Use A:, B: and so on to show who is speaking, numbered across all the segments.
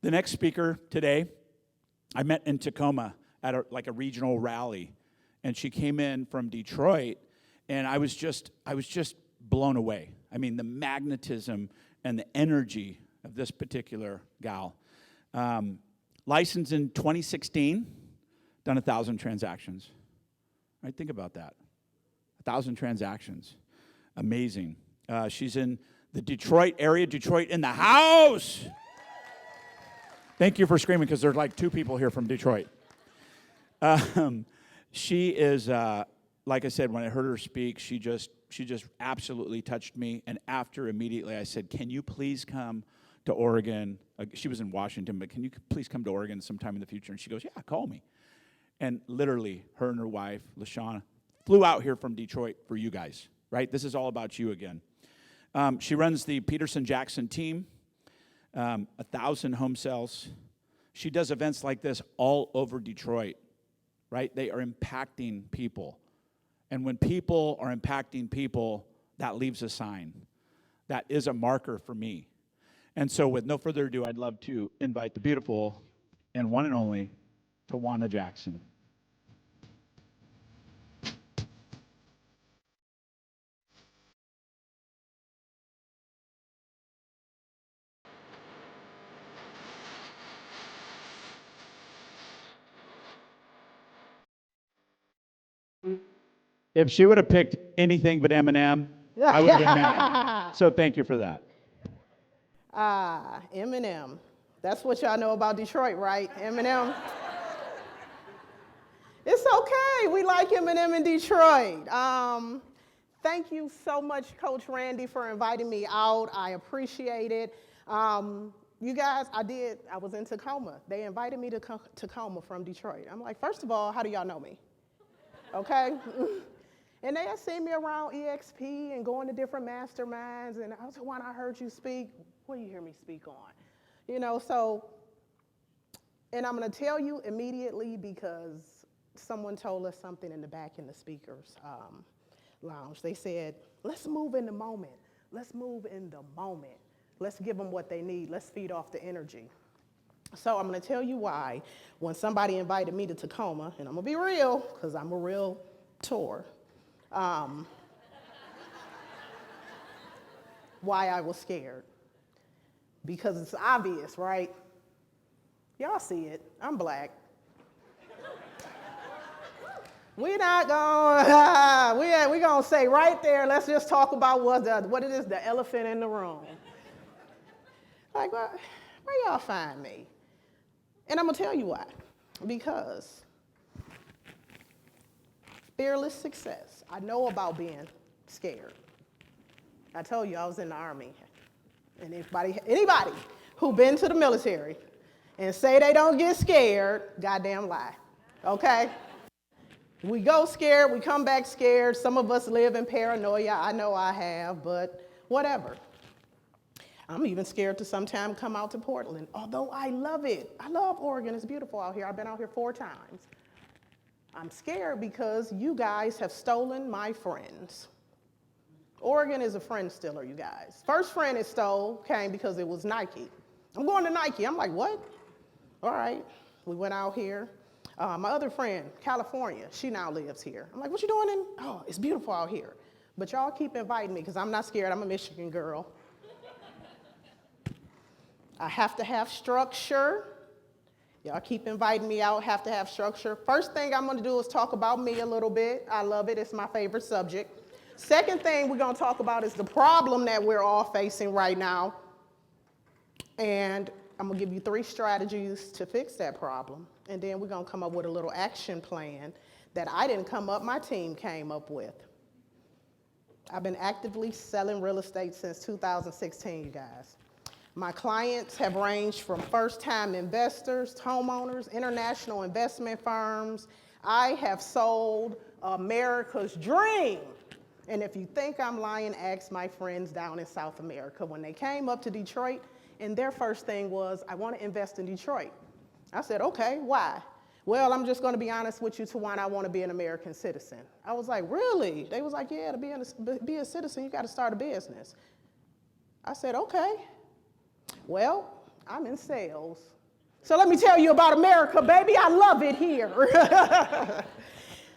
A: The next speaker today, I met in Tacoma at a regional rally, and she came in from Detroit, and I was just blown away. I mean, the magnetism and the energy of this particular gal. Licensed in 2016, done 1,000 transactions. Right, think about that. 1,000 transactions. Amazing. She's in the Detroit area. Detroit in the house. Thank you for screaming, because there's like 2 people here from Detroit. She is, like I said, when I heard her speak, she just absolutely touched me. And after, immediately, I said, can you please come to Oregon? She was in Washington, but can you please come to Oregon sometime in the future? And she goes, yeah, call me. And literally, her and her wife, LaShawna, flew out here from Detroit for you guys, right? This is all about you again. She runs the Peterson-Jackson team, 1,000 home sales. She does events like this all over Detroit, right? They are impacting people. And when people are impacting people, that leaves a sign. That is a marker for me. And so with no further ado, I'd love to invite the beautiful and one and only Towanna Jackson. If she would have picked anything but Eminem, I would have been mad. So thank you for that.
B: Eminem. That's what y'all know about Detroit, right? Eminem. It's okay. We like Eminem in Detroit. Thank you so much, Coach Randy, for inviting me out. I appreciate it. You guys, I was in Tacoma. They invited me to Tacoma from Detroit. I'm like, first of all, how do y'all know me? Okay? And they had seen me around EXP and going to different masterminds, and I was like, when I heard you speak, what do you hear me speak on? You know, so, and I'm gonna tell you immediately because someone told us something in the back in the speakers lounge. They said, let's move in the moment. Let's move in the moment. Let's give them what they need. Let's feed off the energy. So I'm gonna tell you why. When somebody invited me to Tacoma, and I'm gonna be real, because I'm a real tour, why I was scared. Because it's obvious, right? Y'all see it, I'm black. We're not gonna, we're gonna say right there, let's just talk about what it is, the elephant in the room. Like, where y'all find me? And I'm gonna tell you why. Because fearless success. I know about being scared. I told you I was in the Army. And anybody who been to the military and say they don't get scared, goddamn lie, okay? We go scared, we come back scared. Some of us live in paranoia. I know I have, but whatever. I'm even scared to sometime come out to Portland, although I love it. I love Oregon, it's beautiful out here. I've been out here 4 times. I'm scared because you guys have stolen my friends. Oregon is a friend stealer, you guys. First friend it stole came because it was Nike. I'm going to Nike. I'm like, what? All right. We went out here. My other friend, California, she now lives here. I'm like, what you doing oh, it's beautiful out here. But y'all keep inviting me because I'm not scared. I'm a Michigan girl. I have to have structure. Y'all keep inviting me out, have to have structure. First thing I'm gonna do is talk about me a little bit. I love it, it's my favorite subject. Second thing we're gonna talk about is the problem that we're all facing right now. And I'm gonna give you 3 strategies to fix that problem. And then we're gonna come up with a little action plan that I didn't come up, my team came up with. I've been actively selling real estate since 2016, you guys. My clients have ranged from first-time investors, homeowners, international investment firms. I have sold America's dream. And if you think I'm lying, ask my friends down in South America. When they came up to Detroit, and their first thing was, I want to invest in Detroit. I said, okay, why? Well, I'm just going to be honest with you, Towanna, I want to be an American citizen. I was like, really? They was like, yeah, to be a citizen, you got to start a business. I said, okay. Well, I'm in sales. So let me tell you about America, baby. I love it here.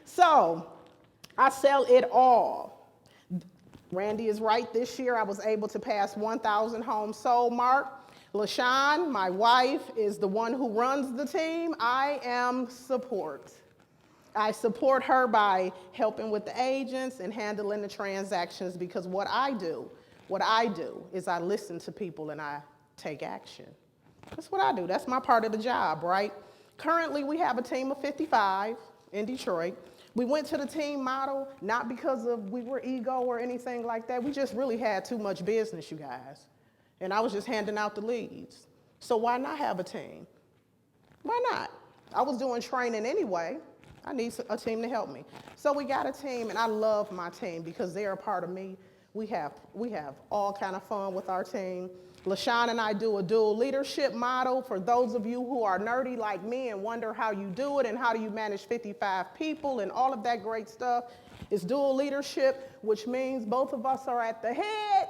B: So I sell it all. Randy is right. This year I was able to pass 1,000 homes sold mark. LaShawn, my wife, is the one who runs the team. I am support. I support her by helping with the agents and handling the transactions, because what I do is I listen to people and I take action. That's what I do. That's my part of the job, right? Currently, we have a team of 55 in Detroit. We went to the team model, not because we were ego or anything like that. We just really had too much business, you guys. And I was just handing out the leads. So why not have a team? Why not? I was doing training anyway. I need a team to help me. So we got a team, and I love my team because they are a part of me. We have all kind of fun with our team. LaShawn and I do a dual leadership model. For those of you who are nerdy like me and wonder how you do it and how do you manage 55 people and all of that great stuff, it's dual leadership, which means both of us are at the head,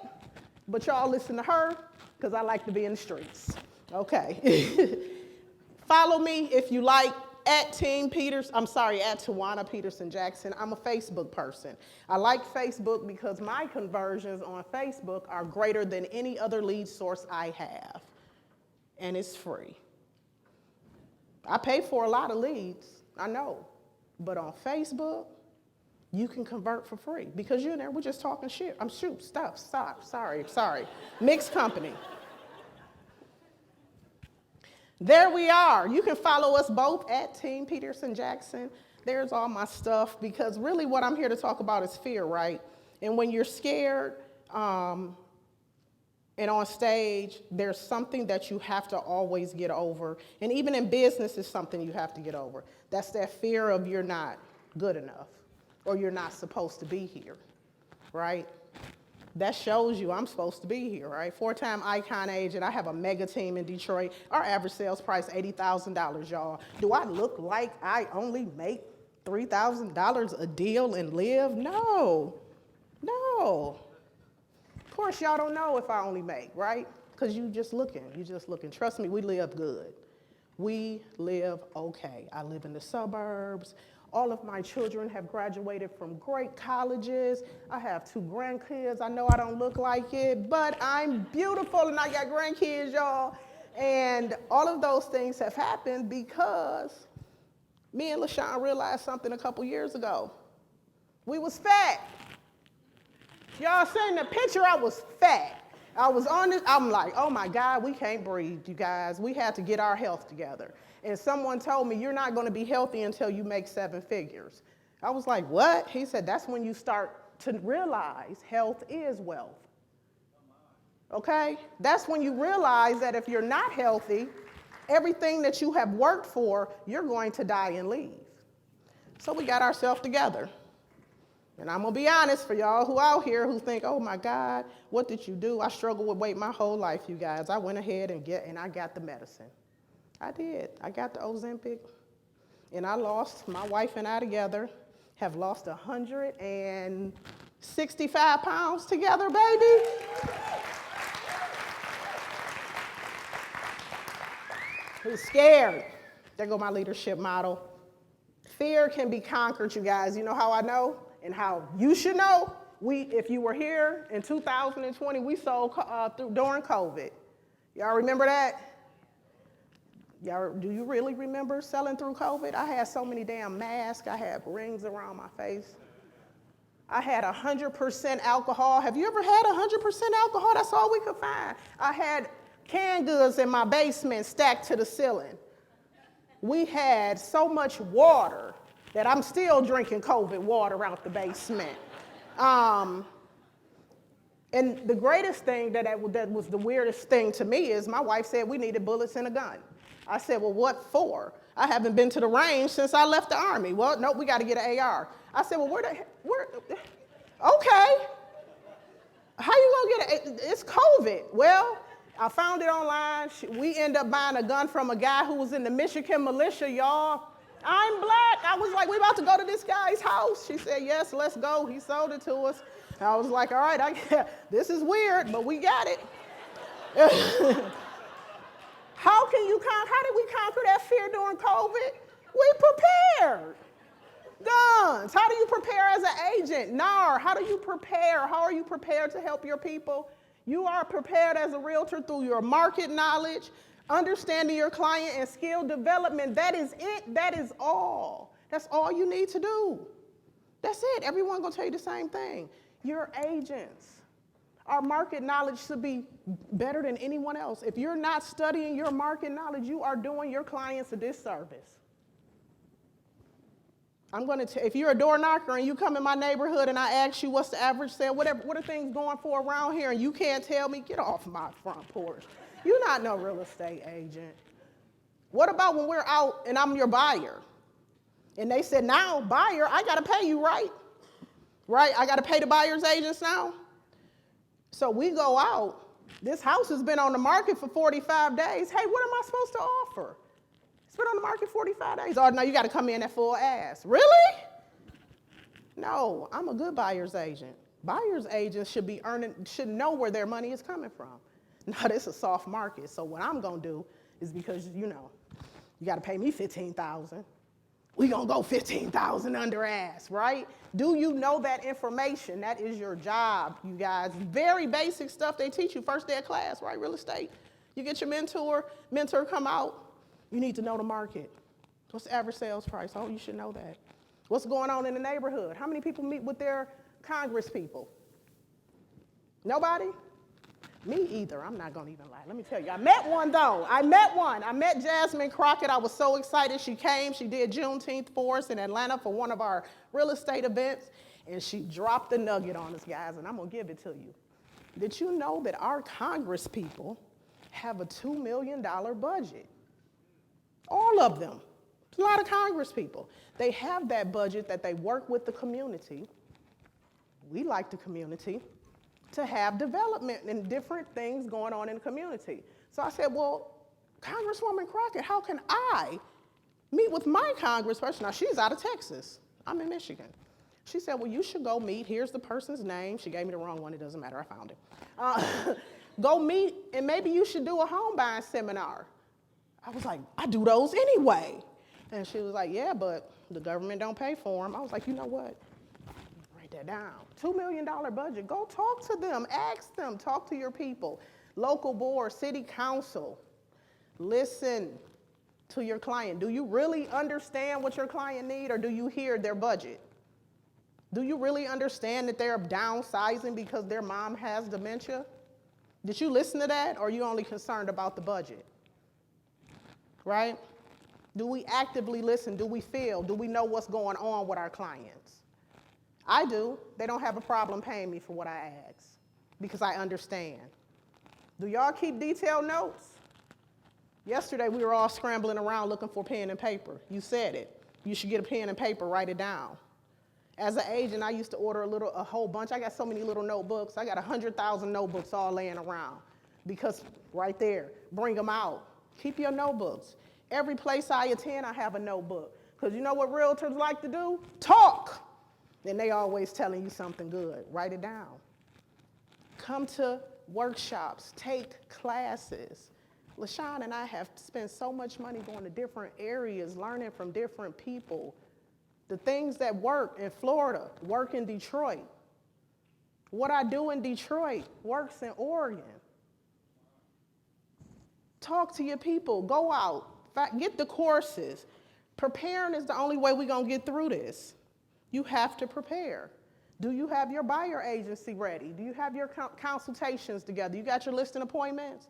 B: but y'all listen to her because I like to be in the streets. Okay. Follow me if you like. At Towanna Peterson Jackson. I'm a Facebook person. I like Facebook because my conversions on Facebook are greater than any other lead source I have. And it's free. I pay for a lot of leads, I know. But on Facebook, you can convert for free because you're in there, we're just talking shit. Stop, sorry. Mixed company. There we are. You can follow us both at Team Peterson Jackson. There's all my stuff, because really what I'm here to talk about is fear, right? And when you're scared and on stage, there's something that you have to always get over. And even in business, it's something you have to get over. That's that fear of you're not good enough or you're not supposed to be here, right? That shows you I'm supposed to be here, right? 4-time icon agent. I have a mega team in Detroit. Our average sales price, $80,000, y'all. Do I look like I only make $3,000 a deal and live? No. Of course, y'all don't know if I only make, right? Because you just looking. Trust me, we live good. We live okay. I live in the suburbs. All of my children have graduated from great colleges. I have 2 grandkids. I know I don't look like it, but I'm beautiful and I got grandkids, y'all. And all of those things have happened because me and LaShawn realized something a couple years ago. We was fat. Y'all seen the picture? I was fat. I was on this, I'm like, oh my God, we can't breathe, you guys. We had to get our health together. And someone told me, you're not gonna be healthy until you make 7 figures. I was like, what? He said, that's when you start to realize health is wealth. Okay? That's when you realize that if you're not healthy, everything that you have worked for, you're going to die and leave. So we got ourselves together. And I'm gonna be honest, for y'all who out here who think, oh my God, what did you do? I struggled with weight my whole life, you guys. I went ahead and I got the medicine. I did. I got the Ozempic, and I lost, my wife and I together have lost 165 pounds together, baby. Who's scared? There go my leadership model. Fear can be conquered, you guys. You know how I know and how you should know? If you were here in 2020, we sold during COVID. Y'all remember that? Y'all, do you really remember selling through COVID? I had so many damn masks. I had rings around my face. I had 100% alcohol. Have you ever had 100% alcohol? That's all we could find. I had canned goods in my basement stacked to the ceiling. We had so much water that I'm still drinking COVID water out the basement. And the greatest thing that was the weirdest thing to me is my wife said we needed bullets and a gun. I said, well, what for? I haven't been to the range since I left the Army. Well, nope, we got to get an AR. I said, well, okay. How you gonna get it? It's COVID. Well, I found it online. We ended up buying a gun from a guy who was in the Michigan militia, y'all. I'm black. I was like, we about to go to this guy's house. She said, yes, let's go. He sold it to us. I was like, all right, this is weird, but we got it. How how did we conquer that fear during COVID? We prepared. Guns, how do you prepare as an agent? NAR, how do you prepare? How are you prepared to help your people? You are prepared as a realtor through your market knowledge, understanding your client, and skill development. That is it. That is all. That's all you need to do. That's it. Everyone gonna tell you the same thing. You're agents. Our market knowledge should be better than anyone else. If you're not studying your market knowledge, you are doing your clients a disservice. If you're a door knocker and you come in my neighborhood and I ask you what's the average sale, what are things going for around here, and you can't tell me, get off my front porch. You're not no real estate agent. What about when we're out and I'm your buyer? And they said, now, buyer, I got to pay you, right? Right? I got to pay the buyer's agents now? So we go out. This house has been on the market for 45 days. Hey, what am I supposed to offer? It's been on the market 45 days. Oh, no, you got to come in at full ass. Really? No, I'm a good buyer's agent. Buyer's agents should know where their money is coming from. Now, this is a soft market, so what I'm going to do is because, you got to pay me $15,000. We going to go $15,000 under ass, right? Do you know that information? That is your job, you guys. Very basic stuff they teach you first day of class, right? Real estate. You get your mentor come out. You need to know the market. What's the average sales price? Oh, you should know that. What's going on in the neighborhood? How many people meet with their Congress people? Nobody? Me either. I'm not going to even lie. Let me tell you. I met one, though. I met Jasmine Crockett. I was so excited. She came. She did Juneteenth for us in Atlanta for one of our real estate events. And she dropped the nugget on us, guys, and I'm going to give it to you. Did you know that our Congress people have a $2 million budget? All of them. It's a lot of Congress people. They have that budget that they work with the community. We like the community to have development and different things going on in the community. So I said, well, Congresswoman Crockett, how can I meet with my congressperson? Now, she's out of Texas. I'm in Michigan. She said, well, you should go meet. Here's the person's name. She gave me the wrong one. It doesn't matter. I found it. Go meet, and maybe you should do a home buying seminar. I was like, I do those anyway. And she was like, yeah, but the government don't pay for them. I was like, you know what? Write that down. $2 million budget. Go talk to them. Ask them. Talk to your people. Local board, city council. Listen to your client. Do you really understand what your client needs, or do you hear their budget? Do you really understand that they're downsizing because their mom has dementia? Did you listen to that, or are you only concerned about the budget? Right? Do we actively listen? Do we feel? Do we know what's going on with our clients? I do. They don't have a problem paying me for what I ask because I understand. Do y'all keep detailed notes? Yesterday, we were all scrambling around looking for pen and paper. You said it. You should get a pen and paper, write it down. As an agent, I used to order a whole bunch. I got so many little notebooks. I got 100,000 notebooks all laying around because right there, bring them out. Keep your notebooks. Every place I attend, I have a notebook. Because you know what realtors like to do? Talk. And they always telling you something good. Write it down. Come to workshops. Take classes. LaShawn and I have spent so much money going to different areas, learning from different people. The things that work in Florida work in Detroit. What I do in Detroit works in Oregon. Talk to your people. Go out. Get the courses. Preparing is the only way we're going to get through this. You have to prepare. Do you have your buyer agency ready? Do you have your consultations together? You got your listing appointments?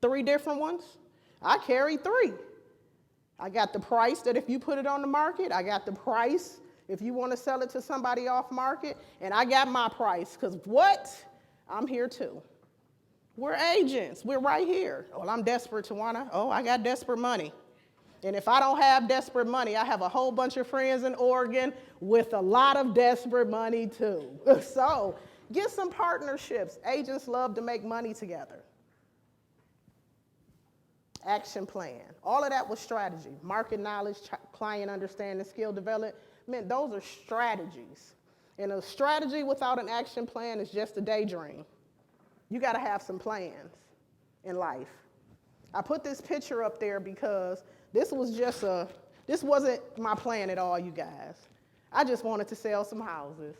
B: 3 different ones? I carry 3. I got the price that if you put it on the market, I got the price if you want to sell it to somebody off market, and I got my price, because what? I'm here too. We're agents. We're right here. Well, I'm desperate, Towanna. Oh, I got desperate money. And if I don't have desperate money, I have a whole bunch of friends in Oregon with a lot of desperate money too. So get some partnerships. Agents love to make money together. Action plan. All of that was strategy. Market knowledge, client understanding, skill development. Those are strategies. And a strategy without an action plan is just a daydream. You got to have some plans in life. I put this picture up there because this wasn't my plan at all, you guys. I just wanted to sell some houses.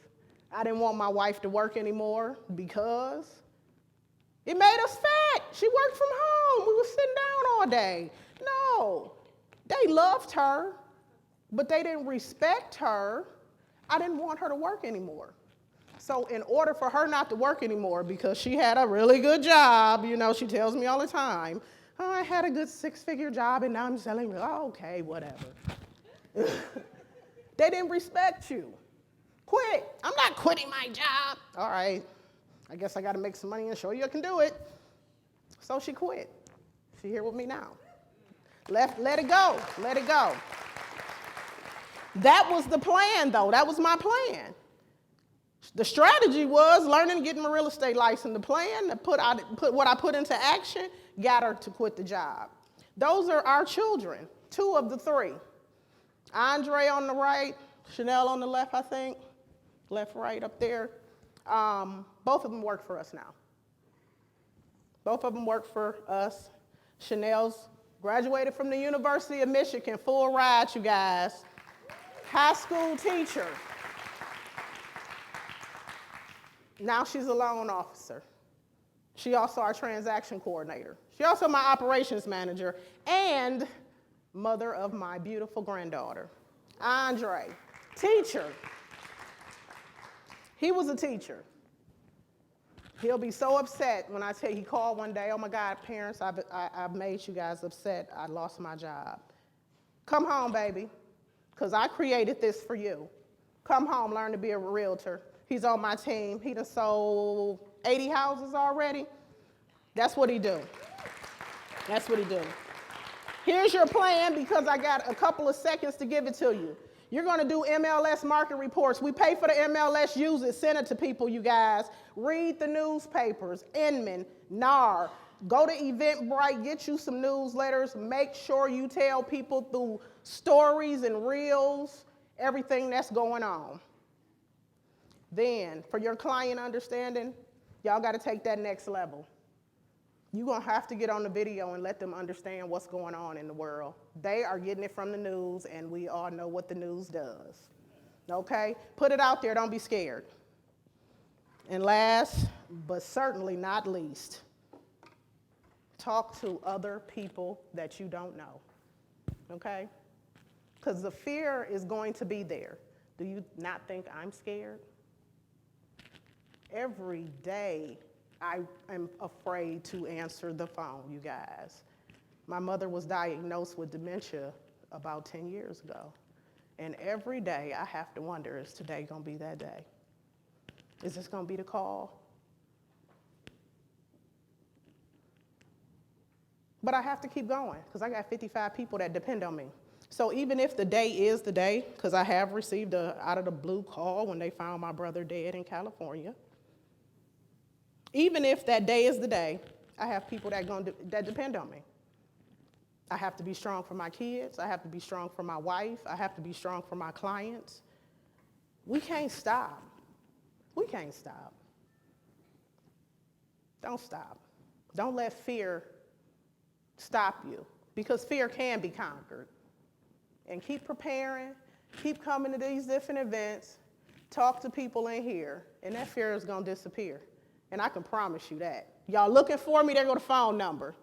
B: I didn't want my wife to work anymore because it made us fat. She worked from home. We were sitting down all day. No, they loved her, but they didn't respect her. I didn't want her to work anymore. So in order for her not to work anymore, because she had a really good job, she tells me all the time, oh, I had a good 6-figure job and now I'm selling. Oh, okay, whatever. They didn't respect you. Quit. I'm not quitting my job. All right, I guess I got to make some money and show you I can do it. So she quit. She here with me now. Let it go. Let it go. That was the plan, though. That was my plan. The strategy was learning and getting my real estate license. The plan to put what I put into action got her to quit the job. Those are our children, 2 of the 3. Andre on the right, Chanel on the left, I think. Left, right, up there. Both of them work for us now. Both of them work for us. Chanel's graduated from the University of Michigan, full ride, you guys. High school teacher. Now she's a loan officer. She also our transaction coordinator. She also my operations manager and mother of my beautiful granddaughter. Andre, teacher. He was a teacher. He'll be so upset when I tell you, he called one day, oh my God, parents, I've made you guys upset. I lost my job. Come home, baby, because I created this for you. Come home, learn to be a realtor. He's on my team. He done sold 80 houses already. That's what he do. That's what he do. Here's your plan because I got a couple of seconds to give it to you. You're going to do MLS market reports. We pay for the MLS, use it, send it to people, you guys. Read the newspapers, Inman, NAR. Go to Eventbrite, get you some newsletters. Make sure you tell people through stories and reels everything that's going on. Then, for your client understanding, y'all got to take that next level. You're going to have to get on the video and let them understand what's going on in the world. They are getting it from the news, and we all know what the news does. Okay? Put it out there. Don't be scared. And last, but certainly not least, talk to other people that you don't know. Okay? Because the fear is going to be there. Do you not think I'm scared? Every day, I am afraid to answer the phone, you guys. My mother was diagnosed with dementia about 10 years ago. And every day I have to wonder, is today going to be that day? Is this going to be the call? But I have to keep going because I got 55 people that depend on me. So even if the day is the day, because I have received a out of the blue call when they found my brother dead in California, even if that day is the day, I have people that depend on me. I have to be strong for my kids. I have to be strong for my wife. I have to be strong for my clients. We can't stop. We can't stop. Don't stop. Don't let fear stop you, because fear can be conquered. And keep preparing. Keep coming to these different events. Talk to people in here, and that fear is going to disappear. And I can promise you that. Y'all looking for me, there go the phone number.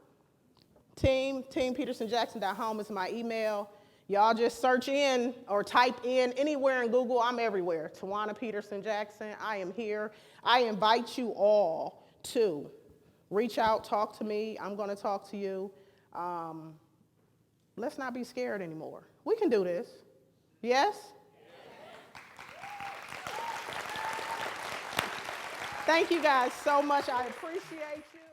B: teampetersonjackson.home is my email. Y'all just search in or type in anywhere in Google. I'm everywhere. Towanna Peterson Jackson. I am here. I invite you all to reach out, talk to me. I'm going to talk to you. Let's not be scared anymore. We can do this. Yes? Thank you guys so much. I appreciate you.